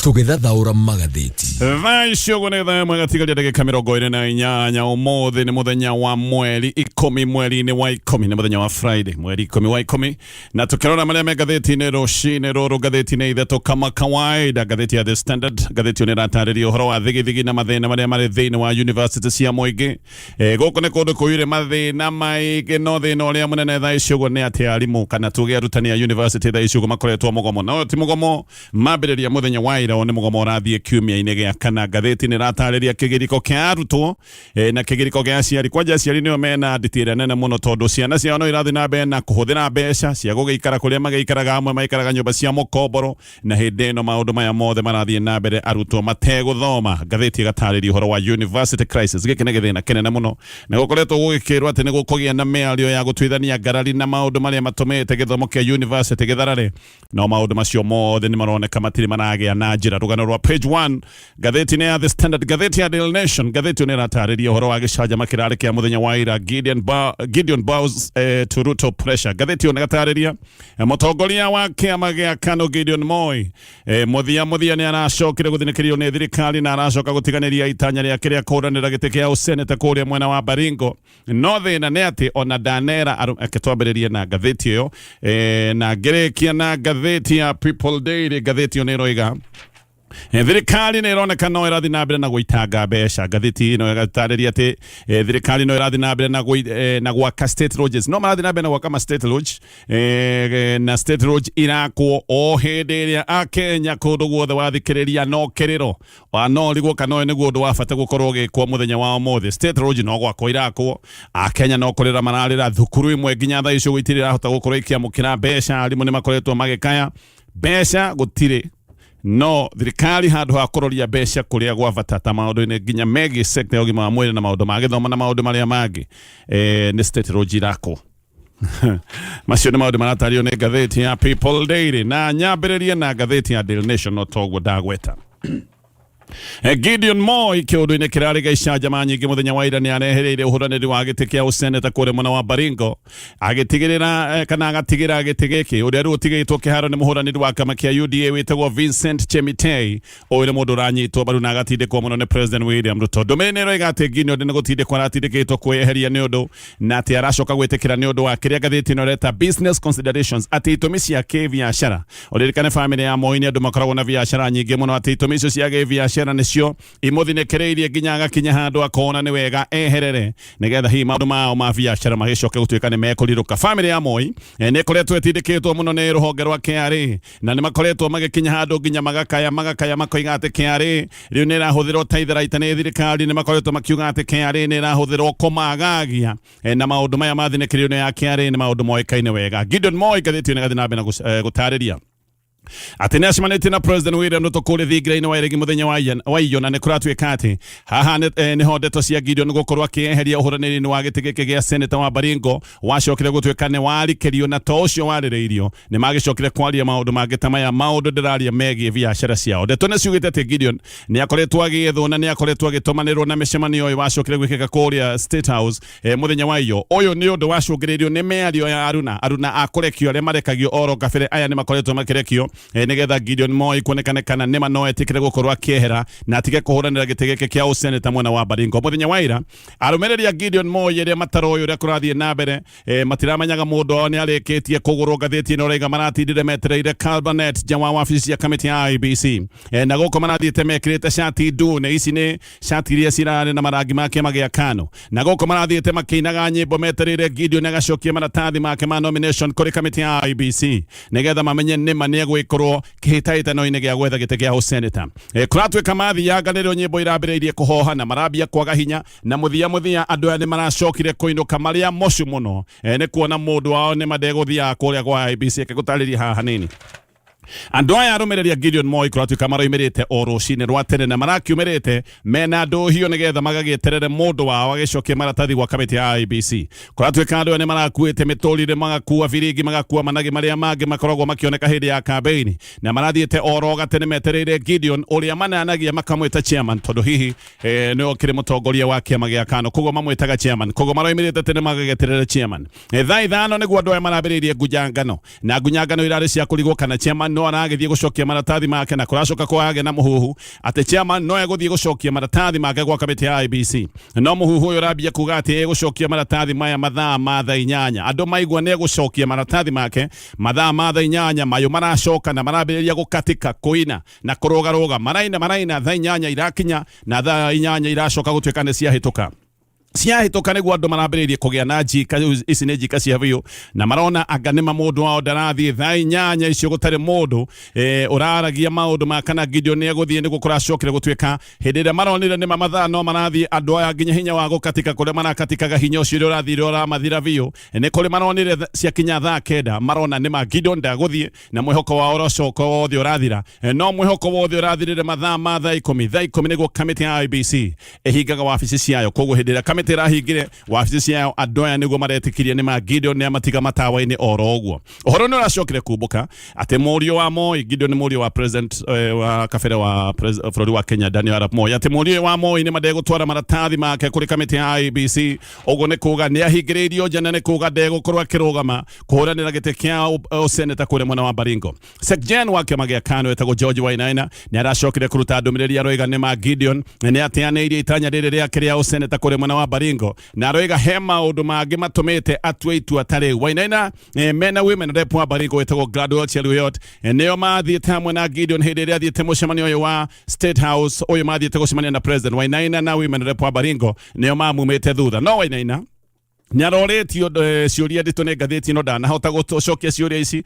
Tũgĩthathaũra magathĩti. Thaicũgũ nĩ thaa magatigaria ndagĩka 28 ũmũthĩ nĩ mũthenya wa mweri 10 mweri-inĩ wa 10 nĩ mũthenya wa Friday mweri 10 wa 10 na tũkĩrora marĩa me ngathĩti-inĩ rũcinĩ rũrũ ngathĩti-inĩ ithatũ kama kawaida ngathĩti ya The Standard ngathĩti nĩ ĩratarĩria ũhoro wa thigithigi na mathĩna marĩa marĩ thĩinĩ wa university cia mũingĩ gũkũ nĩ kũndũ kũiyũire mathĩna maingĩ no thĩna ũrĩa mũnene thaicũgũ nĩ atĩ arimũ kana tuge arutani a university thaicũgũ makoretwo mũgomo no ti mũgomo mambĩrĩria mũthenya wa ira nĩ mũgomo ũrathiĩ kiumia-inĩ gĩa kana ngathĩti nĩ ĩratarĩria kĩgirĩko kĩa arutwo na kĩgirĩko kĩa aciari kwanja aciari nĩo mena nditi ĩrĩa nene mũno tondũ ciana ciao no irathiĩ na mbere na kũhũthĩra mbeca cia gũgĩikara kũrĩa magĩikaraga amwe maikaraga nyũmba cia mũkomboro na hĩndĩ ĩno maũndũ maya mothe marathiĩ na mbere arutwo mategũthoma ngathĩti ĩgatarĩria ũhoro wa university crisis gĩkĩ nĩ gĩthĩna kĩnene mũno nĩ gũkoretwo gũgĩkĩrwo atĩ nĩ gũkũgĩa na mĩario ya gũtuithania ngarari na maũndũ marĩa matũmĩte gĩthomo kĩa university gĩtharare no maũndũ macio mothe nĩ maroneka matirĩ maragĩa na njĩra rũgano rwa page 1 ngathĩti ya The Standard ngathĩti ya Daily Nation ngathĩti nĩ ĩratarĩria ũhoro wa gĩcanjama kĩrarĩ kĩa mũthenya wa ira Gideon bows to Ruto pressure ngathĩti nĩ ĩratarĩria mũtongoria wa kĩama gĩa KANU Gideon Moi mũthia nĩ aracokire gũthinĩkĩrio nĩ thirikari na aracoka gũtiganĩria itanya rĩa kĩrĩa kũranĩra gĩtĩ kĩa ũsenete kũrĩa mwena wa Baringo no thĩna nĩ atĩ ona ndanera akĩtwambĩrĩria na ngathĩti ĩyo na ngĩrĩkia na ngathĩti ya People Daily ngathĩti nĩ ĩroiga thirikari nĩ ĩroneka no ĩrathiĩ na mbere na gũitanga mbeca ngathĩti ĩno ĩgatarĩria atĩ thirikari no ĩrathiĩ na mbere na gwaka state roads no marathiĩ na mbere na gwaka ma state lodge na state lodge irakwo o hĩndĩ ĩrĩa Akenya kũndũ guothe wathikĩrĩria no kĩrĩro no riguo kana ũyũ nĩguo ũndũ wa bata gũkorwo ũgĩkwo mũthenya wa ũmũthĩ state lodge no gwakwo irakwo Akenya no kũrĩra mararĩra thukuru imwe nginya thaa icio gũitirĩ irahota gũkorwo ikĩamũkĩra mbeca arimũ nĩ makoretwo magĩkaya mbeca gũtirĩ no thirikari handũ ha kũroria mbeca kũrĩa gwa bata ta maũndũ-inĩ nginya megiĩ sector ya ũgima wa mwĩrĩ na maũndũ ma gĩthomo na maũndũ marĩa mangĩ nĩ state lodge irakwo macio nĩ maũndũ maratario nĩ ngathĩti ya People Daily na nyambĩrĩrie na ngathĩti ya Daily Nation no toguo ndagweta Gideon Moi kĩũndũ-inĩ kĩrarĩ gĩcanjama nyingĩ mũthenya wa ira nĩ arehereire ũhũranĩri wa gĩtĩ kĩa ũseneta kũrĩa mwena wa Baringo agĩtigĩrĩra kana agatigĩra gĩtĩ gĩkĩ ũrĩa rĩu ũtigĩtwo kĩharo nĩ mũhũranĩri wa kama kĩa UDA wĩtagwo Vincent Chemitei ũyũ nĩ mũndũ ũranyitwo mbaru na agatindĩkwo mũno nĩ President William Ruto ndũmĩrĩri ĩroiga atĩ Gideon nĩ gũtindĩkwo aratindĩkĩtwo kwĩyeheria nĩ ũndũ na atĩ aracoka gwĩtĩkĩra nĩ ũndũ wa kĩrĩa ngathĩti ĩno ĩreta business considerations atĩ itũmi cia kĩbiacara ũririkane famĩlĩ ya Moi nĩ andũ makoragwo na biacara nyingĩ mũno atĩ itũmi icio cia gĩbiacara nĩcio imũthinĩkĩrĩirie nginya agakinya handũ akona nĩ wega eherere nĩgetha hihi maũndũ mao ma biacara magĩcoke gũtuĩka nĩ mekũrirũka famĩlĩ ya Moi nĩ ĩkoretwo ĩtindĩkĩtwo mũno nĩ rũhonge rwa KRA na nĩ makoretwo magĩkinya handũ nginya magakaya makoiga atĩ KRA rĩu nĩ ĩrahũthĩrwo ta itharaita nĩ thirikari nĩ makoretwo makiuga atĩ KRA nĩ ĩrahũthĩrwo kũmagagia na maũndũ maya mathinĩkĩrio nĩ ya KRA nĩ maũndũ moĩkaine wega Gideon Moi ngathĩti nĩ gathiĩ na mbere gũtarĩria atĩ nĩ acemanĩtie na President William Ruto kũrĩa thingira-inĩ wa iregi mũthenya wa iyo na nĩ kũratuĩka atĩ haha nĩho ndeto cia Gideon gũkorwo akĩeheria ũhũranĩri-inĩ wa gĩtĩ gĩkĩ gĩa seneta wa Baringo wacokire gũtuĩka nĩ warikĩrio na to ũcio warĩrĩirio nĩ magĩcokire kwaria maũndũ mangĩ ta maya maũndũ ndĩraria megiĩ biacara ciao ndeto nĩ ciugĩte atĩ Gideon nĩ akoretwo agĩethwo na nĩ akoretwo agĩtũmanĩrwo na mĩcemanio ĩyo wacokire gwĩkĩka kũrĩa State House mũthenya wa iyo ũyũ nĩ ũndũ wacũngĩrĩirio nĩ mĩario ya aruna a kũrekio arĩa marekagio oro kabere aya nĩ makoretwo makĩrekio nĩgetha Gideon Moi kuonekane kana nĩma no etikire gũkorwo akĩehera na atige kũhũranĩra gĩtĩ gĩkĩ kĩa ũseneta mwena wa Baringo mũthenya wa ira arũmĩrĩri a Gideon Moi arĩa mataroĩ ũrĩa kũrathiĩ na mbere matiramenyaga mũndũ wao nĩ arĩkĩtie kũgũrwo ngathĩti ĩno raiga maratindire metereire Cabinet nja wa wabici ya kamĩtĩ ya IEBC na gũkũ marathiĩte mekĩrĩte shati ndune ici nĩ shati iria cirarĩ na marangi ma kĩama gĩa KANU na gũkũ marathiĩte makĩinaga nyĩmbo metereire Gideon agacokia maratathi make ma nomination kũrĩ kamĩtĩ ya IEBC nĩgetha mamenye nĩma nĩ egwĩkorwo kĩhĩtahĩtano-inĩ gĩa gwetha gĩtĩ gĩa ũseneta kũratuĩka mathianga nĩrĩo nyĩmbo irambĩrĩirie kũhoha na marambia kwaga hinya na mũthia andũ aya nĩ maracokire kũinũka marĩa mocu mũno nĩ kuona mũndũ wao nĩ madegũthiaga kũrĩa gwa IEBC akĩgũtarĩria haha hanini andũ aya arũmĩrĩri a Gideon Moi kũratuĩka maroimĩrĩte o rũcinĩ rwa tene na marakiumĩrĩte mena ndũhio nĩgetha magagĩeterere mũndũ wao agĩcokie maratathi gwa kamĩtĩ ya IEBC kũratuĩka andũ aya nĩ marakuĩte mĩtũrĩre magakua biringi magakua managi marĩa mangĩ makoragwo makĩoneka hĩndĩ ya kambeini na marathiĩte oro gatene metereire Gideon ũrĩa mananagia makamwĩta chairman tondũ hihi nĩ okĩrĩ mũtongoria wa kĩama gĩa KANU koguo mamwĩtaga chairman koguo maroimĩrĩte tene magagĩeterere chairman thaa ithano nĩguo andũ aya marambĩrĩirie ngũnyangano na ngũnyangano irarĩ cia kũrigwo kana chairman no aragithie gucokia maratathi make na kuracoka kwage na muhuhu ati chairman no eguthie gucokia maratathi make gwa kamiti ya IBC no muhuhu uyu urambia kuga ati egucokia maratathi maya mathaa ma thaa inyanya andu maigua ne gucokia maratathi make mathaa ma thaa inyanya mayo maracoka na marambiriria gukatika kuina na kurogaroga maraina thaa inyanya irakinya na thaa inyanya iracoka gutuika ni ciahituka ciahituka niguo andu marambiririe kugia na njika ici ni njika cia biu na marona anga nima mundu wao ndarathie thaa inyanya icio gutari mundu uraragia maundu ma kana Gideon ni aguthie ni gukuracokire gutuika hindi ria maronire nima mathaa no marathie andu aya nginya hinya wa gukatika kuria marakatikaga hinya ucio urathire uramathira biu ni kuri maronire cia kinya thaa kenda marona nima Gideon ndaguthie na mwihoko wa orocoka wothe urathira no mwihoko wothe urathirire mathaa ma thaa 10 niguo kamiti ya IBC ehingaga wabici ciayo koguo hindi ria kamiti rahingire wabici ciayo andu aya niguo maretikirie nima Gideon ni amatiga matawa-ini oroguo uhoro ni uracokire kumbuka ati murio wa Moi Gideon ni murio wa president wa kabere wa bururi wa Kenya Daniel Arap Moi ati murio wa Moi ni madegutwara maratathi make kuri kamiti ya IBC uguo ni kuga ni ahingiririo jana ni kuga ndegukorwo akirugama kuhuranira giti kia useneta kuri mwena wa Baringo Sekjen wa kiama gia KANU etagwo George Wainaina ni aracokire kuruta ndumiriri aroiga nima Gideon ni atianiirie itanya riri riake ria useneta kuri mwena wa Baringo na aroiga he maundu mangi matumite atue itua tari Wainaina mena women rep wa Baringo etagwo Gladwell Cheluyot nio mathiete hamwe na Gideon hindi ria athiete mucemanio uyu wa State House uyu mathiete gucemania na President Wainaina na women rep wa Baringo nio mamumite thutha no Wainaina nyaroretio ciuria nditu ni ngathiti no ndanahota gucokia ciuria ici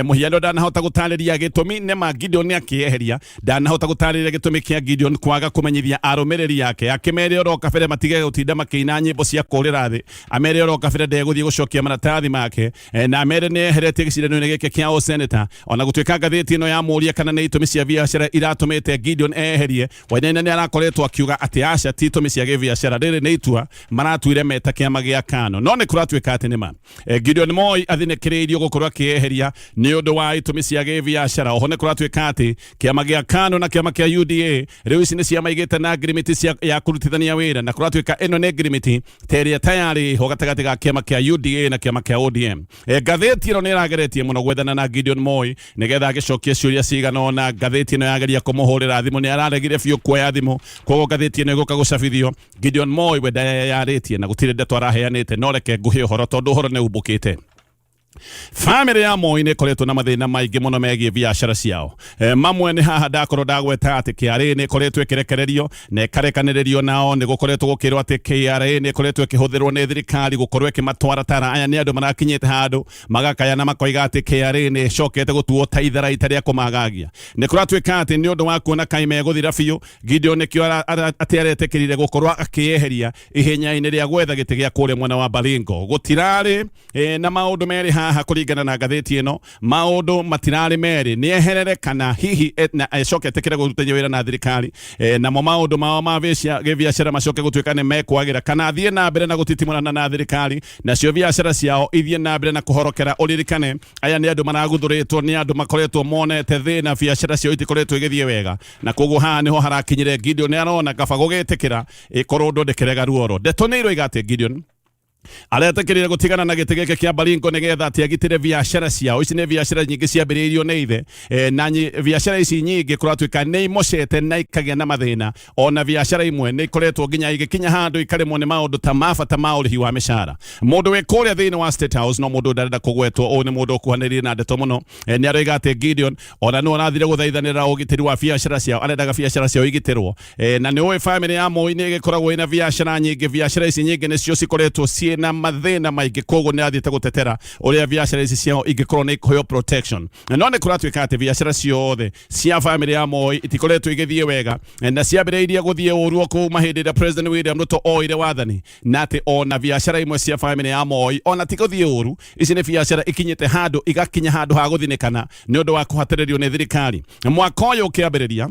muhiano ndanahota gutariria gitumi nema Gideon akieheria ndanahota gutariria gitumi kia Gideon kwaga kumenyithia arumiriri yake akimere oro kabere matige gutinda makina nyimbo cia kurira thi amere oro kabere ndeguthie gucokia maratathi make na amere ni eheretie gicirano-ini gike kia o senator ona gutuika ngathiti ino ya muria kana ni itumi cia biacara iratumite Gideon eherie Wainaina ni arakoretwo akiuga ati aca ti itumi cia biacara riri ni itua maratuire meta kiama gia KANU no ne kuratuika ati nima Gideon Moi athinekireirio gukorwo akieheria ni undu wa itumi cia biacara oho ne kuratuika ati kiama gia KANU na kiama kia UDA riu ici ni cia maigite na agreement cia ya kurutithania wira na kuratuika ino ne agreement teria tayari ho gatagati ga kiama kia UDA na kiama kia ODM ngathiti ino ni irageretie muno gwethana na Gideon Moi nigetha agicokia ciuria cigano na ngathiti ino yageria kumuhurira thimu ni araregire biu kuoya thimu koguo ngathiti ino iguka gucabithio Gideon Moi we ndayaritie na gutire ndeto araheanite no reke nguhe uhoro tondu uhoro ni ubukite family ya Moi ni koretwo na mathina maingi muno megie biacara ciao mamwe ni haha ndakorwo ndagweta ati KRA ni koretwo ikirekererio na ikarekanirerio nao ni gukoretwo gukirwo ati KRA ni koretwo ikihuthirwo ni thirikari gukorwo ikimatwara tara aya ni andu marakinyite handu magakaya na makoiga ati KRA ni cokete gutuo ta ithara itaria kumagagia ni kuratwika ati ni undu wa kuona KAMEME guthira biu Gideon ni kio ati aretekirire gukorwo akieheria ihenya-ini ria gwetha giti gia kuria mwena wa Baringo gutirari na maundu meri haha kuringana na ngathiti ino maundu matirari meri ni eherere kana hihi na ecokete kire gutenya wira na thirikari na maundu mao ma biacara macoke gutuika ni mekwagira kana athie na mbere na gutitimurana na thirikari na cio biacara ciao ithie na mbere na kuhorokera uririkane aya ni andu maraguthuritwo ni andu makoretwo monete thina biacara cio itikoretwo igithie wega na koguo haha niho harakinyire Gideon ni arona kaba gugitikira ikorwo ndondekerega ruoro detonero igate Gideon aretekirire gutigana na giti gike kia Baringo nigetha ati agitire biacara ciao ici ni biacara nyingi ciambiriirio ni ithe na biacara ici nyingi kuratwika ni imocete na ikagia na mathina ona biacara imwe ni ikoretwo nginya igikinya handu ikaremwo ni maundu ta mabata ma urihi wa mishara mundu we kuria thiini wa State House no mundu ndarenda kugwetwo o ni mundu ukuhaniririe na ndeto muno ni aroiga ati Gideon ona no arathire guthaithanira ugitiri wa biacara ciao arendaga biacara ciao igitirwo na ni we family ya Moi ni igikoragwo ina biacara nyingi biacara ici nyingi ni cio cikoretwo na mathina maingi koguo ni athite gutetera uria biacara ici ciao ingikorwo ni ikuheo protection no ni kuratwika ati biacara ciothe cia family ya Moi itikoretwo igithie wega na ciambiriirie guthie uruo kuma hindi ria President William Ruto oire wathani na ati ona biacara imwe cia family ya Moi ona tiguthie uru ici ni biacara ikinyite handu igakinya handu ha guthinikana ni undu wa kuhatiririo ni thirikari mwaka uyu ukiambiriria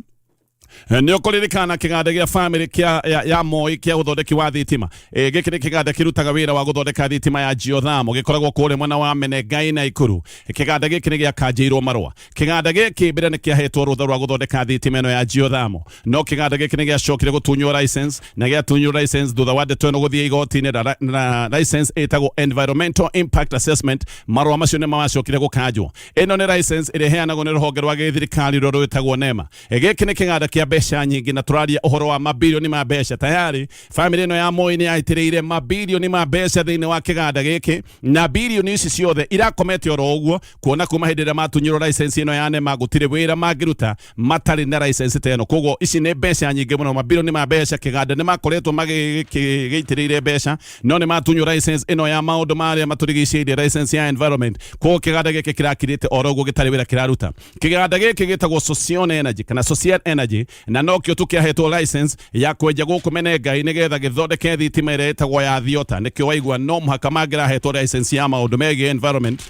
Nio kuririkana kiganda gia family kia ya Moi kia uthondeki wa thitima giki ni kiganda kirutaga wira wa guthondeka thitima ya geothermal gikoragwo kure mwena wa Menengai na Ikuru. Kiganda giki ni gia kanjirwo marwa. Kiganda giki mbere ni kiahetwo rutha rwa guthondeka thitima ino ya geothermal. No kiganda giki ni gia cokire gutunywo license na gia tunywo license thutha wa ndeto ino guthie igoti-ini na license etagwo environmental impact assessment. Marwa macio ni macokire gukanjwo. Ino ni license iri heanagwo ni ruhonge rwa githirikari rwo rwitagwo NEMA. Giki ni kiganda kia besha nyingi na turaria uhoro wa mabilioni ma besha. Tayari family ino ya Moi ni aitiriire mabilioni ma besha thiini wa kiganda giki na bilioni ici ciothe irakomete oro uguo kuona kuma hindira matunyiro license ino ya NEMA gutire wira magiruta matari na license teno. Koguo ici ni besha nyingi muno mabilioni ma besha kiganda ni makoretwo magiitiriire besha no ni matunyiro license ino ya maundu maria maturigiceirie license ya environment. Koguo kiganda giki kirakirite oro uguo gitari wira kiraruta. Kiganda giki gitagwo social energy kana social energy na nokio tukiahetwo license ya kwenja guku Menengai nigetha githondeke thitima ire etagwo ya thiota nikio waigua no muhaka mangirahetwo license ya maundu megie environment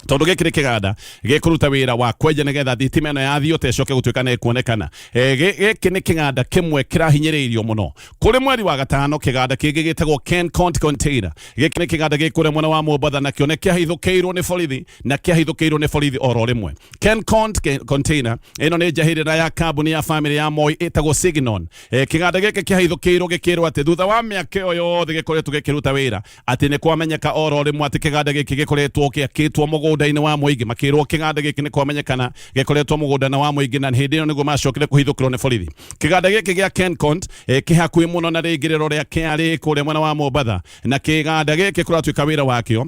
tondu giki ni kiganda gikuruta wira wa kwenja nigetha thitima ino ya thiota icoke gutuika ni kuonekana. Giki ni kiganda kimwe kirahinyiriirio muno kuri mweri wa gatano. Kiganda kingi gitagwo Kencont Container. Giki ni kiganda gikure mwena wa Mombatha na kione kiahithukiirwo ni borithi na kiahithukiirwo ni borithi oro rimwe. Kencont Container ino ni njahirira ya kambuni ya family ya Moi etagwo Signon. Kiganda giki kiahithukiirwo gikirwo ati thutha wa miaka iyo yothe gikoretwo gikiruta wira ati ni kwamenyeka oro rimwe ati kiganda giki gikoretwo kiakitwo mugunda-ini wa muingi makirwo kiganda giki ni kwamenyekana gikoretwo mugunda-ini wa muingi na hindi ino niguo macokire kuhithukirwo ni borithi. Kiganda giki gia Kencont kihakui muno na ringiriro ria kiari kuria mwena wa Mombatha na kiganda giki kuratuika wira wakio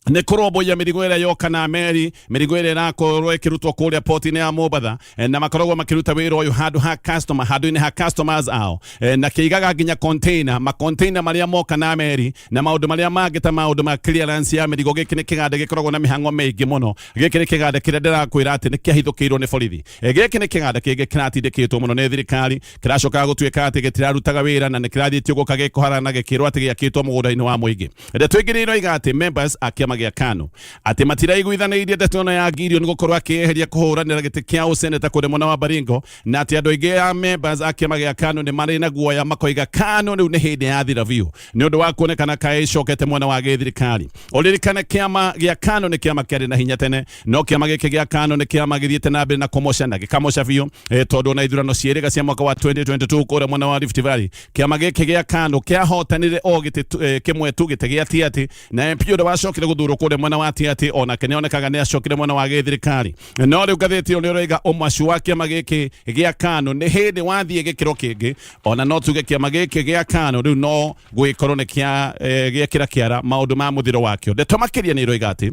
ni kuroboya mirigo ira yoka na meri mirigo ira irakorwo ikirutwo kuria port-ini ya Mombatha na makoragwo makiruta wira uyu handu ha customer handu-ini ha customers ao na kiigaga nginya container container maria moka na meri na maundu maria mangita maundu ma clearance ya mirigo. Giki ni kiganda gikoragwo na mihango mingi muno. Giki ni kiganda kiria ndirakwira ati ni kiahithukirwo ni borithi. Giki ni kiganda kingi kiratindikitwo muno ni thirikari kiracoka gutuika ati gitirarutaga wira na ni kirathitio guka gikuharana gikirwo ati giakitwo mugunda-ini wa muingi. Twigiriirwo igati members akia magia KANU ati matiraiguithaniirie ndeto ino ya Gideon gukorwo akieheria kuhuranira giti kia useneta kuri mwena wa Baringo na ati andu aingi ya members akia magia KANU ni mari na guoya makoiga KANU riu ni hindi ya thira biu ni undu wa kuonekana kai cokete mwena wa githirikari. Uririkane kiama gia KANU ni kiama kiari na hinya tene no kiama giki gia KANU ni kiama githiete na mbere na kumosha na gikamosha biu tondu na ithurano cieriga cia mwaka wa 2022 kuri mwena wa Rift Valley. Kiama giki gia KANU kiahotanire o giti kimwe tu giti gia tiati na MP ndo wacokire guthurwo kure mwena wa tiati ona kenionekaga ni acokire mwena wa githirikari. No riu ngathiti ni roiga umwacu wa kiama giki gia KANU ni hindi wathie gikiro kingi ona no tuge kiama giki gia KANU riu no gwikorwo ni kia giekira kiara maundu ma muthiro wakio. Ndeto makiria ni roiga ati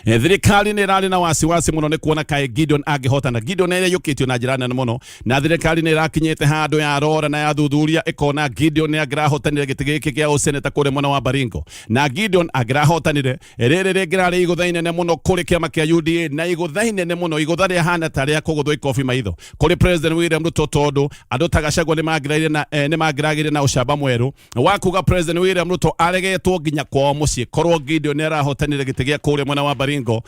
thirikari ni rari na wasiwasi muno ni kuona kai Gideon angihotana. Gideon ere yukitio na njira nene muno na thirikari ni rakinyete handu ya rora na ya thuthuria ikona Gideon ni agrahotanire giti giki gia useneta kuri mwena wa Baringo na Gideon agrahotanire riri ringirari iguthaine ne muno kuri kiama kia UDA na iguthaine ne muno iguthari hana taria kuguthwa ikofi maitho kuri President William Ruto tondu andu tagacagwo ni magiragire na ucamba mweru wakuga President William Ruto aregetwo nginya kwa mucii korwo Gideon ni arahotanire giti gia kuri mwena wa Baringo.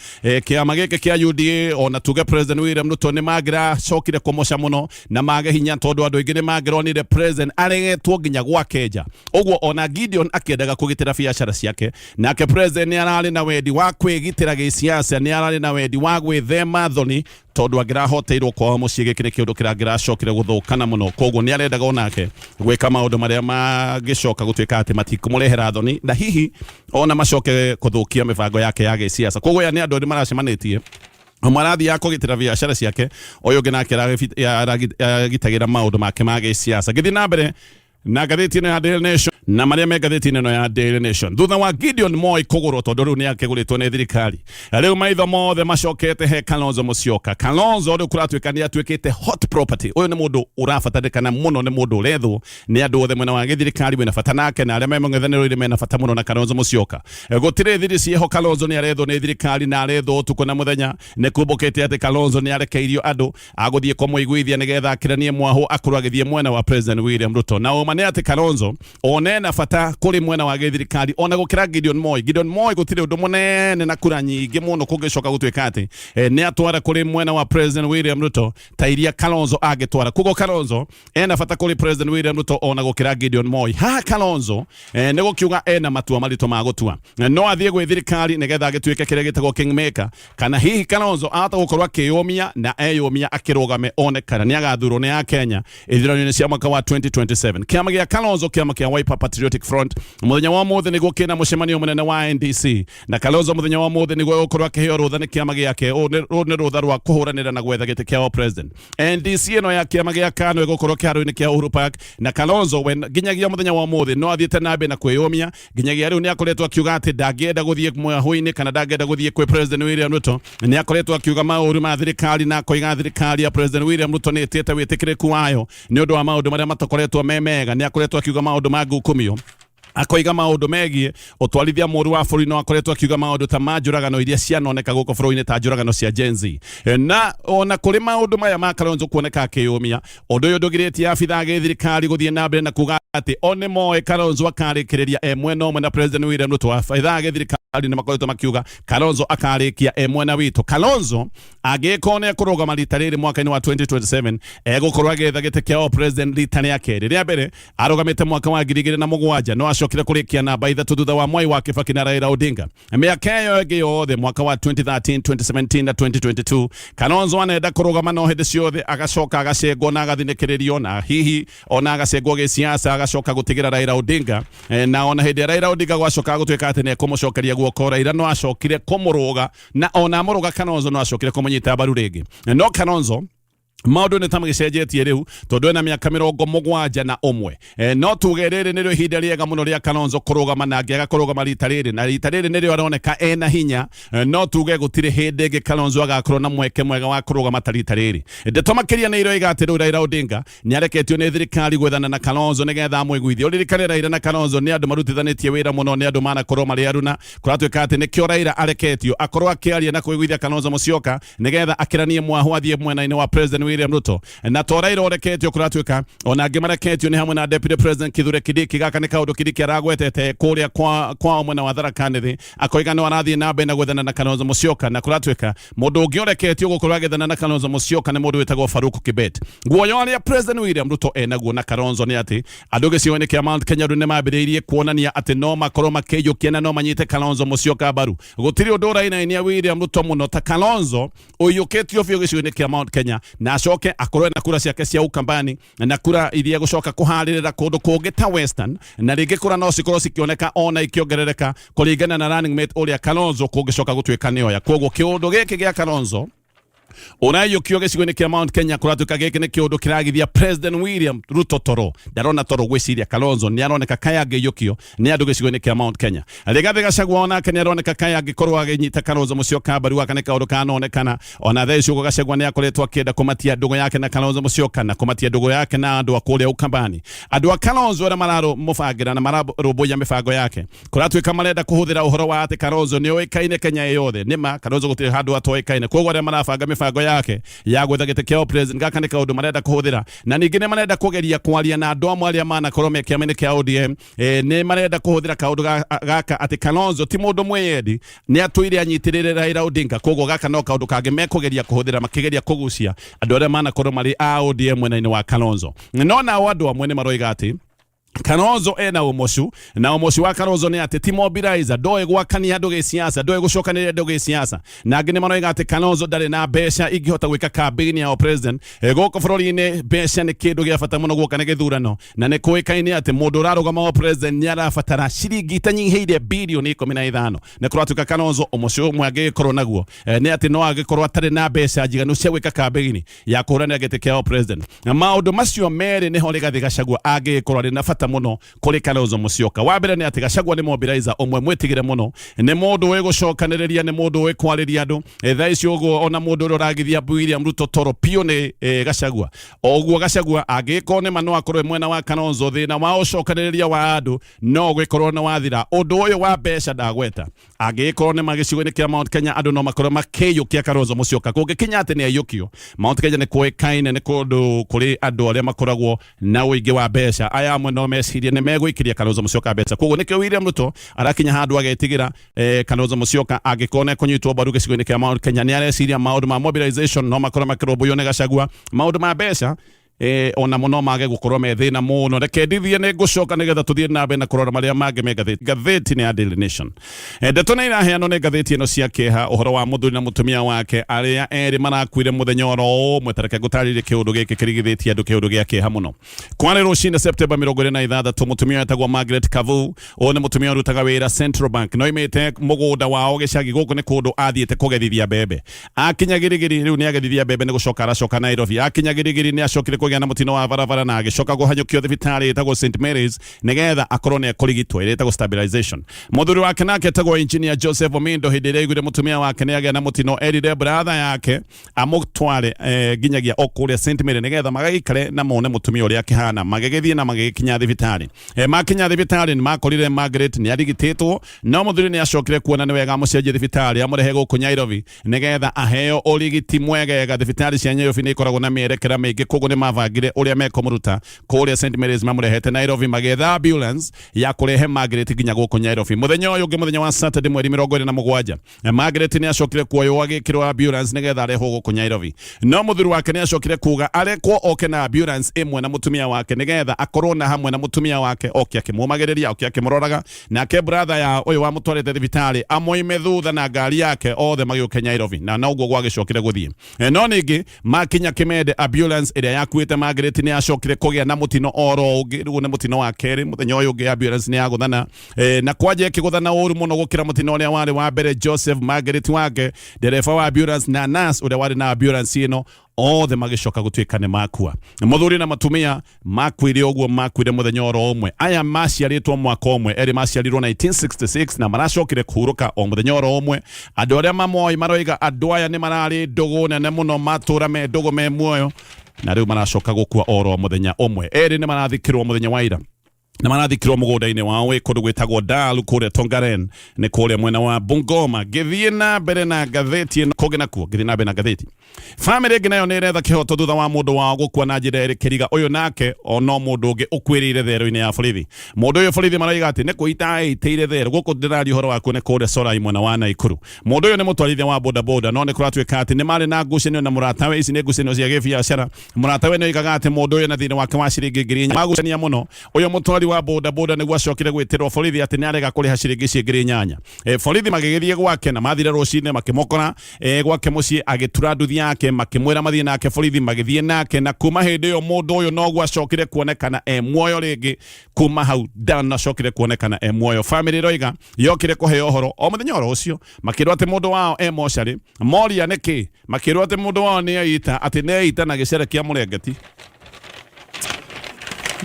Kiama giki kia UDA ona tuge President William Ruto ni magira cokire kumosha muno na mage hinya tondu andu aingi ni magironire President aregetwo nginya gwakeja. Uguo ona Gideon akiendaga kugitira biacara ciake nake President ni arari na wendi wa kwigitira giciaca ni arari na wendi wa gwithema thoni tondu agirahoteirwo kwa mucii giki ni kiundu kiragiracokire guthukana muno. Koguo ni arendaga onake gwika maundu maria magicoka gutuika ati matikumurehera thoni na hihi ona macoke kuthukia mibango yake ya giciaca. Koguo ya ni andu maracemanitie marathi ya kugitira biacara ciake uyu ngi nake aragitagira maundu make ma giciaca. Githi na mbere na ngathiti ya Daily Nation na maria me ngathiti no ya Daily Nation thutha wa Gideon Moi kugurwo tondu riu ni akiguritwo ni thirikari riu maitho mothe macokete he Kalonzo Musyoka. Kalonzo riu kuratuika ni atuikite hot property. Uyu ni mundu urafatarikana muno ni mundu urethwo ni andu othe mwena wa githirikari wina fata nake na aria me mung'ethaniro iri mena fata muno na Kalonzo Musyoka. Gutire thiri cieho Kalonzo ni arethwo ni thirikari na arethwo utuku na muthenya ni kumbukite ati Kalonzo ni arekeirio andu aguthie kwa muiguithia nigetha akiranie mwahu akorwo agithie mwena wa President William Ruto na mane ati Kalonzo onena fata kuri mwena wa githirikari ona gukira Gideon Moi gutire undu munene na kura nyingi muno kugicoka gutwika ati ne atwara kuri mwena wa President William Ruto tairia Kalonzo agitwara kugo Kalonzo ena fata kuri President William Ruto ona gukira Gideon Moi ha Kalonzo ne gukiuga ena matua marito ma gutua no athie gwe thirikari nigetha agitwike kire gitagwo kingmaker kana hihi Kalonzo ata gukorwa kiyumia na eyumia akirugame one kana ni agathurwo ni ya Kenya ithirano cia mwaka wa 2027 kiama gia Kalonzo kiama kia Wiper Patriotic Front muthenya wa mothe niguo kina mucemanio munene wa NDC na Kalonzo muthenya wa mothe niguo gukorwa kiheo rutha ni kiama giake ni rutha rwa kuhuranira na gwetha gite kia president NDC ino ya kiama gia KANU gukorwa kiharu-ini kia Uhuru Park na Kalonzo ginyagia muthenya wa mothe no athiete nambe na kwiyumia ginyagia riu ni akoretwo akiuga ati ndagienda guthie mwahu-ini kana ndagienda guthie kwi President William Ruto ni akoretwo akiuga mauru ma thirikari na koiga thirikari ya President William Ruto ni etiete witikiriku wayo ni undu wa maundu maria matakoretwo memega ni akoretwo akiuga maundu ma ngukumio akoiga maundu megie utwarithia muri wa bũrũri no akoretwo akiuga maundu ta manjuragano iria cianoneka guko bũrũri-ini ta njuragano cia Gen Z na ona kuri maundu maya ma Kalonzo kuoneka akiyumia undu uyu ndugiritie abitha githirikari guthie na mbere na kuga ati one moe Kalonzo akarikiria mwena umwe na President William Ruto abitha githirikari ni makoretwo makiuga Kalonzo akarikia mwena witu Kalonzo agikone kurugama rita riri mwaka-ini wa 2027 egukorwa getha gite kia president rita ria keri ria mbere arugamite mwaka wa 2007 no acokire kurikia namba ithatu thutha wa Mwai wa Kibaki na Raila Odinga miaka iyo ingi yothe mwaka wa 2013 2017 na 2022 Kalonzo anenda kurugama no hindi ciothe agacoka agacengwo na agathinikirio na hihi ona agacengwo giciasa agacoka gutigira Raila Odinga na ona hindi Raila Odinga gwacoka gutwika ati ni kumucokeria guoko Raila no acokire kumuruga na ona muruga Kalonzo no acokire kumunyita mbaru ringi no Kalonzo maundu ni tamagicenjetie riu tondu ena miaka 71 no tuge riri nirio ihinda riega muno ria Kalonzo kurugama na angiaga kurugama rita riri na rita riri nirio aroneka ena hinya no tuge gutire hindi ingi Kalonzo agakorwo na mweke mwega wa kurugama ta rita riri ndeto makiria ni iro igati riu Raila Odinga ni areketio ni thirikari gwethana na Kalonzo nigetha amwiguithie uririkane Raila na Kalonzo ni andu marutithanitie wira muno ni andu manakorwo mari aruna kuratwika ati nikio Raila areketio akorwo akiaria na kuiguithia Kalonzo Musyoka nigetha akiranie mwahu athie mwena-ini wa President William Ruto na torairo reketio kuratwika ona angi mareketio ni hamwe na Deputy President Kithure Kindiki gaka ni kaundu Kindiki aragwetete kuria kwa mwena wa Tharaka-Nithi akoiga no arathie na mbere na gwethana na Kalonzo Musyoka na kuratwika mundu ungi oreketio gukorwa gethana na Kalonzo Musyoka ni mundu witagwo Faruku Kibet Guoya ya President William Ruto enaguo na Kalonzo ni ati andu gicigo-ini kia Mt.Kenya ni mambiriirie kuonania ati no makorwo makiyukia na no manyite Kalonzo Musyoka mbaru gutiri undu urainainia ya William Ruto muno ta Kalonzo uyuketio biu gicigo-ini kia Mt.Kenya na acoke akorwe na kura ciake cia ukambani na kura iria gucoka kuharirira kundu kungi ta Western na ringi kura no cikorwo cikioneka ona ikiongerereka kuringana na running mate uria Kalonzo kungicoka gutwika nioya koguo kiundu giki gia Kalonzo unayukio gicigo-ini kia Mt.Kenya kuratuka giki ni kiundu kiragithia President William Ruto toro ndarona toro gwiciria Kalonzo ni aroneka kaya ngiyukio ni andu gicigo-ini kia Mt.Kenya Rigathi Gachagua onake ni aroneka kaya ngikorwo aginyita Kalonzo Musyoka mbaru akaneka undu kanonekana ona thaicu Gachagua ni akoretwo akienda kumatia ndugu yake na Kalonzo Musyoka na kumatia ndugu yake na andu akuria ukambani andu a Kalonzo ara mararo mubangira na mararumbuya mibango yake kuratwika marenda kuhuthira uhoro wa ati Kalonzo ni oikaine Kenya yothe nima Kalonzo gutiri handu atoikaine koguo ara marabanga mibango yake ya gwetha gite kia president gaka ni kaundu marenda kuhuthira na ningi ni marenda kugeria kwaria na andu amwe aria manakorwo me kiama-ini kia ODM ni marenda kuhuthira kaundu gaka ati Kalonzo ti mundu mweyendi ni atwire anyitirire Raila Odinga koguo gaka no kaundu kangi mekugeria kuhuthira makigeria kugucia andu aria manakorwo mari a ODM mwena-ini wa Kalonzo no na andu amwe ni maroiga ati Kalonzo ena umoshu na umoshu wa Kalonzo ni ati ti mobilizer doe gwakania andu giciasa doe gucokanĩrĩria andu giciasa na angi ni maroiga ati Kalonzo ndari na mbeca ingihota gwika campaign ya president guku bũrũri-inĩ mbeca ni kindu gia bata muno guoka ni githurano na ni kuikaine ati mundu urarugama wa president ni arabatara ciringi tanyihiire bilioni 15 ni kuratuka Kalonzo umoshu umwe angikorwo naguo ni ati no agikorwo atari na mbeca njiganu cia gwika campaign ya kuhũranĩra gĩtĩ kia president na maundu macio meri ni ho Rigathi Gachagua angikorwo ari na bata muno kuri Kalonzo Musyoka. Wabere ni ati Gachagua ni mobilizer omwe mwetigire muno, ni mundu we gucokaniriria, ni mundu we kwariria andu thaa icio uguo ona mundu uragithia William Ruto toro pio ni Gachagua. Oguo Gachagua agiko ni manu akorwe mwena wa Kalonzo thina wa ucokaniriria wa andu no gwikorwo na wathira. Undu uyu wa besha ndagweta agiko ni magicigo-ini kia Mt.Kenya andu no makorwo makiyukia Kalonzo Musyoka. Kungikinya ati ni ayukio Mt.Kenya ni kuikaine ni kundu kuri andu aria makoragwo na uingi wa besha. Aya amwe no mecirie ni megwikiria Kalonzo Musyoka besha. Koguo nikio William Ruto arakinya handu agetigira Kalonzo Musyoka agikone kunyitwo baru gicigo-ini kia Mt.Kenya ni areciria maundu ma mobilization no makorwo makiromboyo ni Gachagua. Maundu ma besha ona muno mage gukorwo me thina muno. Reke ndithie ni gucoka nigetha tuthie na mbere na kurora maria mange me Ngathìti ni Daily Nation. Ndeto ni iraheanwo ni Ngathìti ino cia keha uhoro wa muthuri na mutumia wake aria eri marakuire muthenya oro umwe. Tareke gutarire kiundu giki kirigithitie andu kiundu gia keha muno. Kwani rucine September 26 mutumia etagwo Margaret Kavu one mutumia urutaga wira Central Bank no imete mugunda wao gicagi guku ni kundu athiete kugethithia bebe. Akinya girigiri riu ni agethithia bebe ni gucoka aracoka Nairobi. Akinya girigiri ni acokire na mutino wa barabara na agicoka guhanyukio thibitari etagwo St Mary's nigetha akorwo ni kurigitwo etagwo stabilization. Muthuri wake nake etagwo engineer Joseph Omindo hindi ria igure mutumia wake ni agia na mutino erire brother yake amutware ginyagia okuria St Mary nigetha magaikare na mone mutumia uria kihana magegethie na magikinya thibitari. Makinya thibitari ni makorire Margaret ni arigititwo no muthuri ni acokire kuona ni wega mucenjie thibitari amurehe guku Nairobi nigetha aheo urigiti mwegega. Thibitari cia Nairobi ni ikoragwo na mierekera maingi koguo ni mavagire uria meko muruta kuria St Mary's mamurehete Nairobi magetha ambulance ya kurehe Margaret ginya guku Nairobi. Muthenya uyu ungi muthenya wa Saturday mweri 27 Margaret ni acokire kuoyo agikirwo ambulance nigetha areho guku Nairobi. No muthuri wake ni acokire kuga arekwo oke na ambulance imwe na mutumia wake nigetha akorwo na hamwe na mutumia wake oke akimumagiriria oke akimuroraga nake brother ya uyu wa mutwarite thibitari amoime thutha na ngari yake othe magiuke Nairobi na noguo gwagicokire guthie. No ningi makinya Kimende ambulance iria yakuite Margaret ni acokire kugia na mutino oro ungi riu ni mutino wa keri muthenya uyu ungi ambulance ni aguthana na kwaje kiguthana uru muno gukira mutino uria wari wa mbere. Joseph Margaret wake dereva wa ambulance na nurse uria wari na ambulance ino othe magicoka gutuika ni makua. Muthuri na matumia makwire uguo makwire muthenya oro umwe. Aya maciaritwo mwaka umwe eri maciarirwo 1966 na maracokire kuhuruka o muthenya oro umwe. Andu aria mamoi maroiga andu aya ni marari ndugu nene muno matura me ndugu me muoyo na riu maracoka gukua oro muthenya umwe. Eri ni marathikirwo muthenya wa ira na marathikirwo mugunda-ini wao kundu gwitagwo Dalu kuria Tongaren ni kuria mwena wa Bungoma. Githie na mbere na Ngathìti kuge nakuo githie na mbere na Ngathìti. Family ingi nayo ni iretha kihoto thutha wa mundu wao gukua na njira iri kiriga uyu nake ono mundu ungi ukwirire thero-ini ya borithi. Mundu uyu borithi maraiga ati ni kuita iteire thero guku ndirari uhoro waku ni kuria Sorai mwena wa Naikuru. Mundu uyu ni mutwarithia wa boda boda no ni kuratuika ati ni mari na ngucanio na muratawe. Ici ni ngucanio cia gibiacara. Muratawe ni oigaga ati mundu uyu na thini wake wa ciringi ngiri inya magucania muno. Uyu mutwari wa boda boda ni gwacokire gwitirwo borithi ati ni arega kuriha ciringi cia ngiri inyanya. Borithi magigithie gwake na mathire rucine makimokora gwake mucii agitura nduthi yake makimwira mathie nake borithi magithie nake na kuma hindi iyo mundu uyu no gwacokire kuonekana muoyo ringi. Kuma hau ndanacokire kuonekana muoyo. Family roiga yokire kuheo uhoro o muthenya oro ucio makirwo ati mundu wao mochari moria niki makirwo ati mundu wao ni aita ati ni aita na gicere kia Murengeti.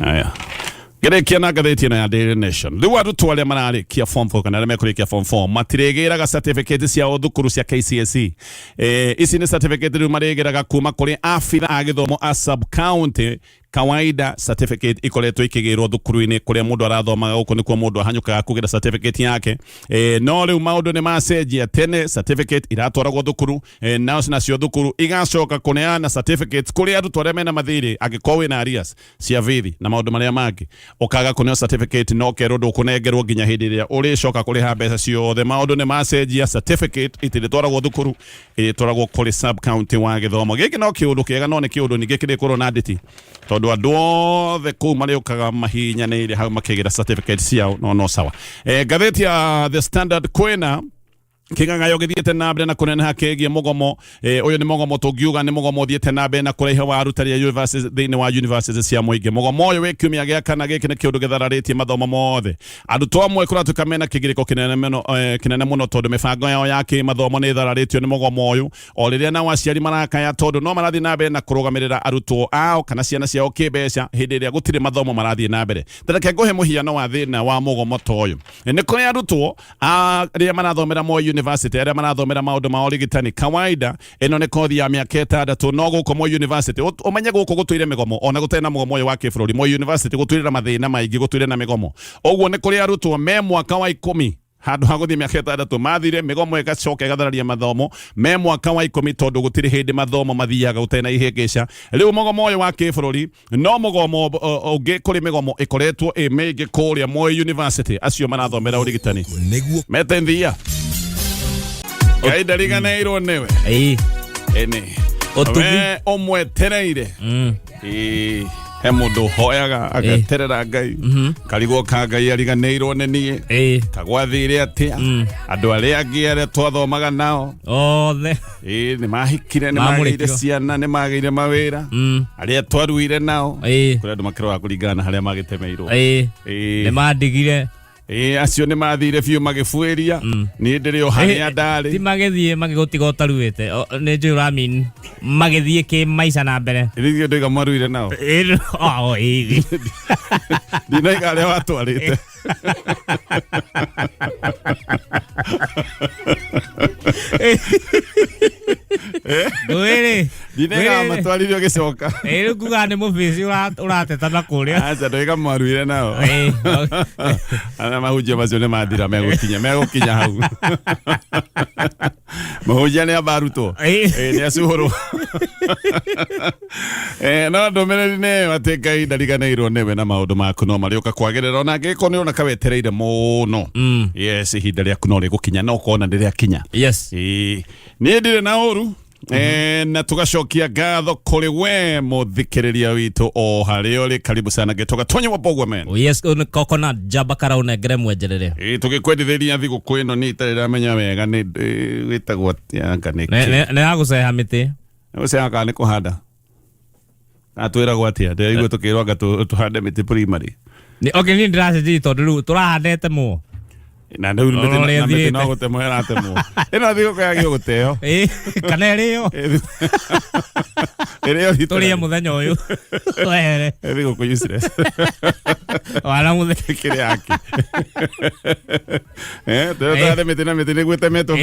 Aya gerekia na Ngathìti na Daily Nation. Riu arutwo aria mararikia form 4 kana aria mekurikia form 4 matirigiraga certificate cia uthukuru cia KCSE. Ici ni certificate riu marigiraga kuma kuri afira a githomo a sub county kawaida. Certificate ikoretwo ikigirwo thukuru-ini kuria mundu arathomaga guku nikuo mundu ahanyukaga kugira certificate yake. No riu maundu ni macenjia. Tene certificate iratwaragwo thukuru nacio thukuru igacoka kuneana certificate kuri arutwo aria mena mathiri angikorwo wina arias cia bithi na maundu maria mangi ukaga kuneo certificate no kerwo ndukunengerwo nginya hindi iria uricoka kuriha mbeca ciothe. Maundu ni macenjia. Certificate itiritwaragwo thukuru iritwaragwo kuri sub county wa githomo. Giki no kiundu kiega no ni kiundu ningi kirikorwo na nditi tondu andu othe kuu mariukaga mahinyanire hau makigira certificate ciao no sawa. Ngathìti ya The Standard kwina King'ang'ayo githiete na mbere na kuneneha kegie mugomo uyu ni mugomo tungiuga ni mugomo thiete na mbere na kuraiha wa arutani ya university thiini wa university cia muingi mugomo uyu wi kiumia gia kana giki ni kiundu githararitie mathomo mothe arutwo amwe kuratuika mena kigiriko kinene muno tondu mibango yao ya kimathomo ni thararitio ni mugomo uyu o riria na aciari marakaya tondu no marathii na mbere na kurugamirira arutwo ao kana ciana ciao kimbeca hindi iria gutiri mathomo marathii na mbere tareke nguhe muhiano wa thina wa mugomo ta uyu ni kuri arutwo aria marathomera university aria marathomera maundu ma urigitani kawaida ino ni kothi ya miaka 6 no guko mo university umenye guko gutwire migomo ona gutena mugomo uyu wa kiburi mo university gutwirira mathina maingi gutwire na migomo oguo ni kuri arutwo me mwaka wa 10 handu ha guthii miaka 6 mathire migomo igacoka igathararia mathomo me mwaka wa 10 tondu gutiri hindi mathomo mathiaga gutena ihingica riu mugomo uyu wa kiburi no mugomo ungi kuri migomo ikoretwo mingi kuria mo university acio marathomera urigitani metenthia Kaida riganeirwo niwe ene we omwetereire he mundu hoyaga agaterera Ngai karigwo ka Ngai ariganeirwo ni nie kagwathire atia andu aria angi aria twathomaga nao othe ni mahikire ni magire ciana ni magire mawira aria twaruire nao kuri andu makirwa kuringana haria magitemeirwo ni mandigire acio ni mathire biu magifuiria ni ndirio haria ndari ti magethie magigutiga utaruite ni njui ramin magethie ki maica na mbere ithio ndiga maruire nao ndinaiga aria watwarite Gwere ndinaiga matwaririo gicoka riu kuga ni mubici urateta na kuria aca ndiga maruire nao ana mahunjia macio ni mathira megukinya hau mahunjia ni abarutwo ni acuhuru no ndumiriri ni ati Ngai ndariganeirwo niwe na maundu maku no marioka kwagirira ona ngiko ni ona kawetereire muno yes ihinda riaku no rigukinya no kona ndiriakinya yes ni ndire na uru na tugacokia ngatho kuri we muthikiriria witu o haria uri karibu sana gitoka tonye wa Mbugua men yes kokona jamba kara unengere mwenjerere tugikwendithiria thiguku ino ni itarira menya wega ni witagwo anga ni ne aguceha miti uceha kana ni kuhanda atwiragwo atia ndirigwo tukirwa anga tuhande miti primary ni okay ni ndiraciji tondu turahandete mu na ndu miti no gutemo yaratemo ino thiguku yagio guteo kana iriyo turie muthenya uyu were thiguku useless wala muthenya kire yake tete miti na miti ni gwetemetwo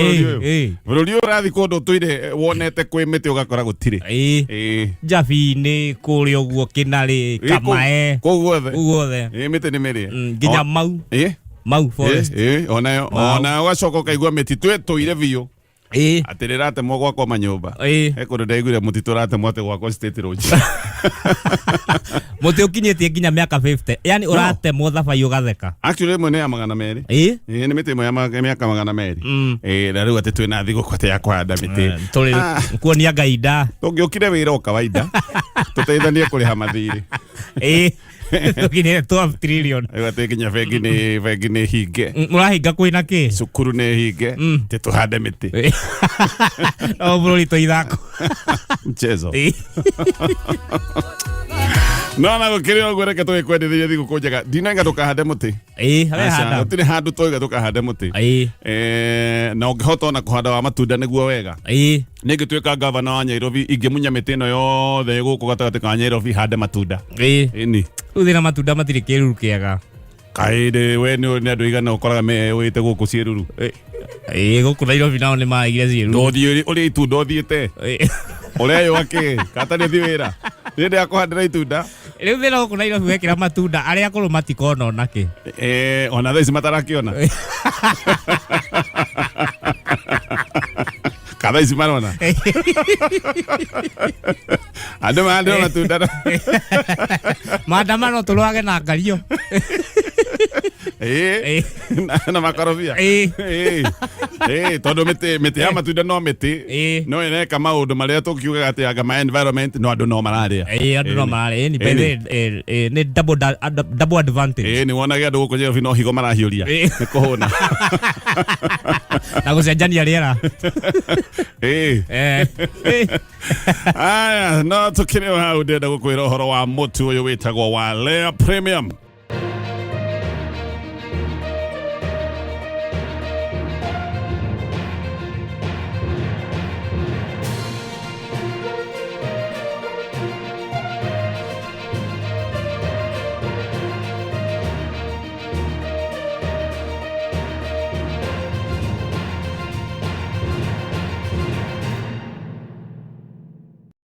bururi urathi kundu tuire wonete kwi miti ugakora gutire Jabi-ini kuria uguo Kinari Kamae kuguothe miti ni miri nginya mau forest onayo ugacoka ukaigua mititu etuire biu atirira atemwo gwakwa manyumba kundu ndaiguire mutitu ratemwo ati gwakwa state road muti ukinyitie nginya miaka 50 yani uratemwo thabai ugatheka actually mwe ni ya 200 ni miti mwe ya miaka 200 na riu ati twina thiguku ati ya kuhanda miti turi kuonia Ngai nda tungiukire wira o kawaida tuteithanie kuriha mathiri Gine 12 trillion. Ate kinya bengi ni hinge. Murahinga kwina ki? Cukuru ni hinge. Te tuhande miti. O bururi to ithako. Mchezo. No na gukire ogore ke tugikwendithia thiguku njega ndinanga tukahande muti handa tiri handu toiga tukahande muti na ungihota na kuhanda wa matunda niguo wega ningituika governor wa Nairobi ingimunya miti no yothe guku gatagati ka Nairobi hande matunda ni uthira matunda matiri kiruru kiega kaide we ni andu igana ukoraga me wite guku ciiruru guku Nairobi nao ni maigire ciiruru ndothi uri itunda uthiite uria yo ake katani thiwira rinde akuhandira itunda riu thira guku Nairobi wekira matunda aria akuru matikona onake ona thaici matarakiona kada isi marona andu mahandira matunda maandamano tulwage na ngario na makorobia tondu miti ya matunda no miti no ene kama undu maria tukiuga ati aga environment no andu no mararia andu no mararia ni bethe ni double advantage ni wona andu guku je no higo marahiuria ni kuhuna na gucenjania riera aya no tukire hau ndenda gukwira uhoro wa mutu uyu witagwo wa Layer Premium